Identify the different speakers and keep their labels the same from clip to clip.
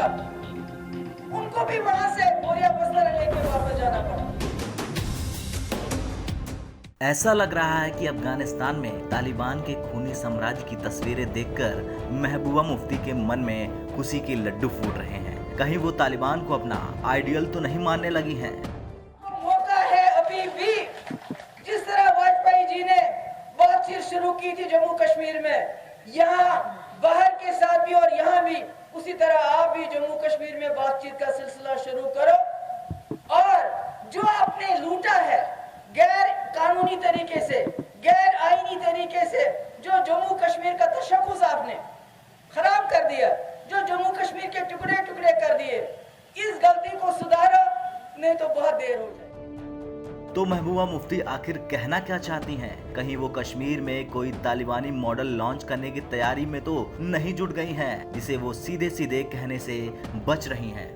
Speaker 1: था, उनको भी वहां से बोरिया बस्तर लेके वापस जाना पड़ा।
Speaker 2: ऐसा लग रहा है कि अफगानिस्तान में तालिबान के खूनी साम्राज्य की तस्वीरें देखकर महबूबा मुफ्ती के मन में खुशी के लड्डू फूट रहे हैं। कहीं वो तालिबान को अपना आइडियल तो नहीं मानने लगी हैं।
Speaker 1: मौका है अभी भी, जिस तरह वाजपेयी जी ने बातचीत शुरू की थी जम्मू कश्मीर में, यहाँ बाहर के साथ भी और यहाँ भी उसी तरह आप भी जम्मू कश्मीर में बातचीत का सिलसिला शुरू करो। और जो आपने लूटा है गैर कानूनी तरीके से, गैर आईनी तरीके से, जो जम्मू कश्मीर का तशक्कुस आपने खराब कर दिया, जो जम्मू कश्मीर के टुकड़े टुकड़े कर दिए, इस गलती को सुधारो, नहीं तो बहुत देर हो जाए।
Speaker 2: तो महबूबा मुफ्ती आखिर कहना क्या चाहती हैं? कहीं वो कश्मीर में कोई तालिबानी मॉडल लॉन्च करने की तैयारी में तो नहीं जुट गई हैं, जिसे वो सीधे सीधे कहने से बच रही हैं।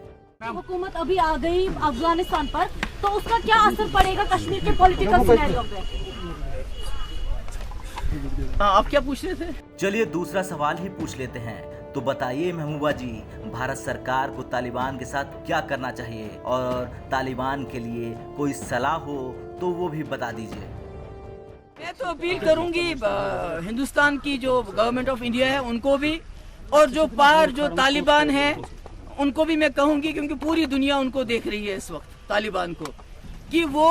Speaker 3: हुकूमत अभी आ गई अफगानिस्तान पर, तो उसका क्या असर पड़ेगा कश्मीर के पॉलिटिकल सिनेरियो पे?
Speaker 1: आप क्या पूछ रहे थे?
Speaker 2: चलिए दूसरा सवाल ही पूछ लेते हैं। तो बताइए महबूबा जी, भारत सरकार को तालिबान के साथ क्या करना चाहिए, और तालिबान के लिए कोई सलाह हो तो वो भी बता दीजिए।
Speaker 4: मैं तो अपील करूंगी हिंदुस्तान की जो गवर्नमेंट ऑफ इंडिया है उनको भी, और जो तालिबान है उनको भी मैं कहूंगी, क्योंकि पूरी दुनिया उनको देख रही है इस वक्त, तालिबान को, कि वो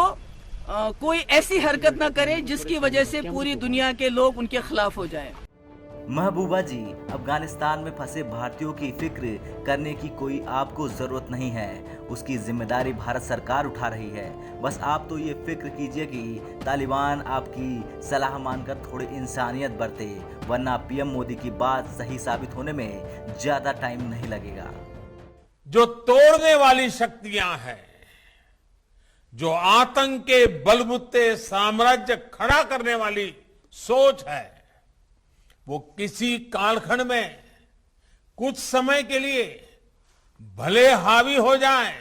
Speaker 4: कोई ऐसी हरकत ना करे जिसकी वजह से पूरी दुनिया के लोग उनके खिलाफ हो जाएं।
Speaker 2: महबूबा जी, अफगानिस्तान में फंसे भारतीयों की फिक्र करने की कोई आपको जरूरत नहीं है, उसकी जिम्मेदारी भारत सरकार उठा रही है। बस आप तो ये फिक्र कीजिए कि तालिबान आपकी सलाह मानकर थोड़ी इंसानियत बरते, वरना पीएम मोदी की बात सही साबित होने में ज्यादा टाइम नहीं लगेगा।
Speaker 5: जो तोड़ने वाली शक्तियां हैं, जो आतंक के बलबूते साम्राज्य खड़ा करने वाली सोच है, वो किसी कालखंड में कुछ समय के लिए भले हावी हो जाए,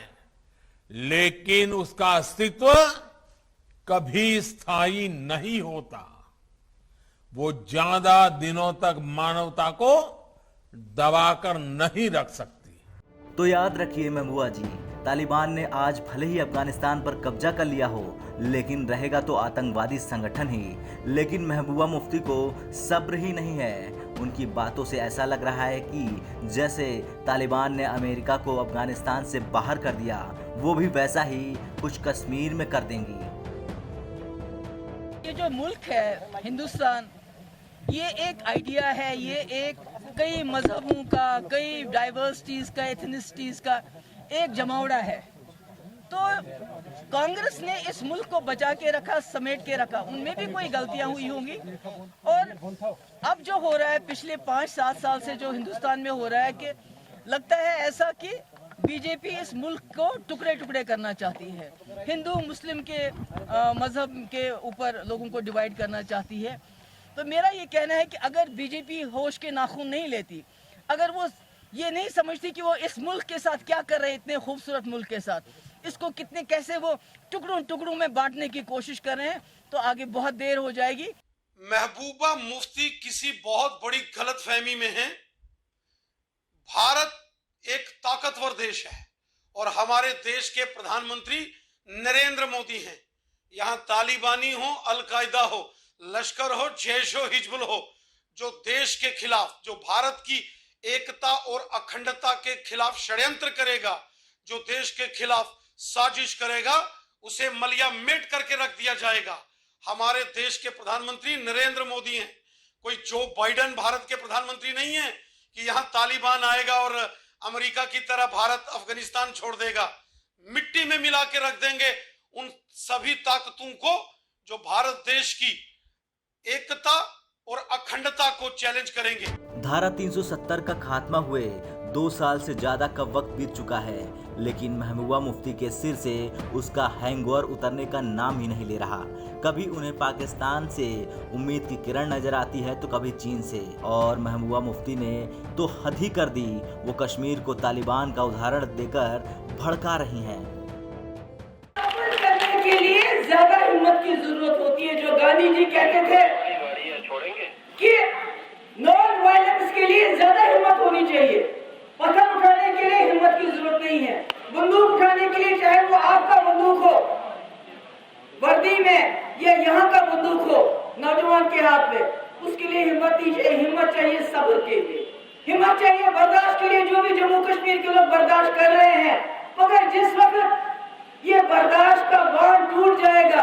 Speaker 5: लेकिन उसका अस्तित्व कभी स्थायी नहीं होता। वो ज्यादा दिनों तक मानवता को दबाकर नहीं रख सकती।
Speaker 2: तो याद रखिए महबूबा जी, तालिबान ने आज भले ही अफगानिस्तान पर कब्जा कर लिया हो, लेकिन रहेगा तो आतंकवादी संगठन ही। लेकिन महबूबा मुफ्ती को सब्र ही नहीं है। उनकी बातों से ऐसा लग रहा है कि जैसे तालिबान ने अमेरिका को अफगानिस्तान से बाहर कर दिया, वो भी वैसा ही कुछ कश्मीर में कर देंगी।
Speaker 4: ये जो मुल्क है हिंदुस्तान, ये एक आइडिया है, ये एक कई मजहबों का, कई डाइवर्सिटीज का, एथनिसिटीज का एक जमावड़ा है। तो कांग्रेस ने इस मुल्क को बचा के रखा, समेट के रखा, उनमें भी कोई गलतियां हुई होंगी। और अब जो हो रहा है पिछले 5-7 साल से जो हिंदुस्तान में हो रहा है, कि लगता है ऐसा कि बीजेपी इस मुल्क को टुकड़े टुकड़े करना चाहती है, हिंदू मुस्लिम के मजहब के ऊपर लोगों को डिवाइड करना चाहती है। तो मेरा ये कहना है कि अगर बीजेपी होश के नाखून नहीं लेती, अगर वो ये नहीं समझती कि वो इस मुल्क के साथ क्या कर रहे हैं, इतने खूबसूरत मुल्क के साथ, इसको कैसे वो टुकड़ों टुकड़ों में बांटने की कोशिश कर रहे हैं, तो आगे बहुत देर हो जाएगी।
Speaker 6: महबूबा मुफ्ती किसी बहुत बड़ी गलतफहमी में हैं। भारत एक ताकतवर देश है और हमारे देश के प्रधानमंत्री नरेंद्र मोदी हैं। यहाँ तालिबानी हो, अलकायदा हो, लश्कर हो, जैश हो, हिजबुल हो, जो देश के खिलाफ, जो भारत की एकता और अखंडता के खिलाफ षड्यंत्र करेगा, जो देश के खिलाफ साजिश करेगा, उसे मलिया मेट करके रख दिया जाएगा। हमारे देश के प्रधानमंत्री नरेंद्र मोदी हैं, कोई जो बाइडेन भारत के प्रधानमंत्री नहीं है कि यहां तालिबान आएगा और अमेरिका की तरह भारत अफगानिस्तान छोड़ देगा। मिट्टी में मिला के रख देंगे उन सभी ताकतों को जो भारत देश की एकता और अखंडता को चैलेंज करेंगे।
Speaker 2: धारा 370 का खात्मा हुए 2 साल से ज्यादा का वक्त बीत चुका है, लेकिन महबूबा मुफ्ती के सिर से उसका हैंगओवर उतरने का नाम ही नहीं ले रहा। कभी उन्हें पाकिस्तान से उम्मीद की किरण नजर आती है, तो कभी चीन से। और महबूबा मुफ्ती ने तो हद ही कर दी, वो कश्मीर को तालिबान का उदाहरण देकर भड़का रही हैं।
Speaker 1: करने के लिए ज्यादा हिम्मत की जरूरत होती है। जो गांधी जी कहते थे कि नॉन वायलेंस के लिए ज्यादा हिम्मत होनी चाहिए, पत्थर उठाने के लिए तक की जरूरत नहीं है। बंदूक उठाने के लिए चाहे वो आपका बंदूक हो वर्दी में या यहाँ का बंदूक हो नौजवान के हाथ में, उसके लिए हिम्मत चाहिए सब्र के लिए, हिम्मत चाहिए बर्दाश्त के लिए, जो भी जम्मू कश्मीर के लोग बर्दाश्त कर रहे हैं। मगर जिस वक्त ये बर्दाश्त का बांध टूट जाएगा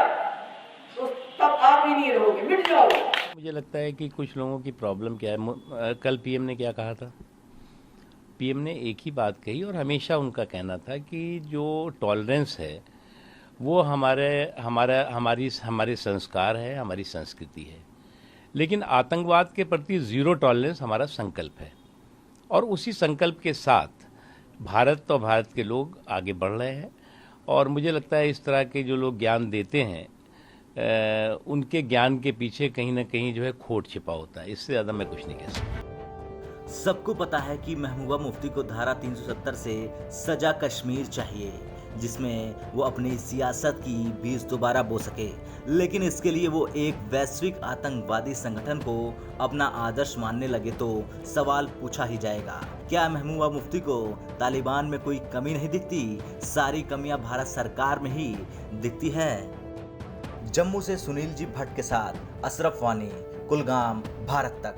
Speaker 1: तो तब आप ही नहीं रहोगे, मिट जाओगे।
Speaker 7: मुझे लगता है कि कुछ लोगों की प्रॉब्लम क्या है, कल पीएम ने क्या कहा था, पीएम ने एक ही बात कही और हमेशा उनका कहना था कि जो टॉलरेंस है वो हमारे संस्कार है, हमारी संस्कृति है, लेकिन आतंकवाद के प्रति ज़ीरो टॉलरेंस हमारा संकल्प है। और उसी संकल्प के साथ भारत और भारत के लोग आगे बढ़ रहे हैं। और मुझे लगता है इस तरह के जो लोग ज्ञान देते हैं उनके ज्ञान के पीछे कहीं ना कहीं जो है खोट छिपा होता है। इससे ज़्यादा मैं कुछ नहीं कह सकता।
Speaker 2: सबको पता है कि महबूबा मुफ्ती को धारा 370 से सजा कश्मीर चाहिए, जिसमें वो अपनी सियासत की बीज दोबारा बो सके, लेकिन इसके लिए वो एक वैश्विक आतंकवादी संगठन को अपना आदर्श मानने लगे तो सवाल पूछा ही जाएगा, क्या महबूबा मुफ्ती को तालिबान में कोई कमी नहीं दिखती? सारी कमियां भारत सरकार में ही दिखती है। जम्मू से सुनील जी भट्ट के साथ अशरफ वानी, कुलगाम, भारत तक।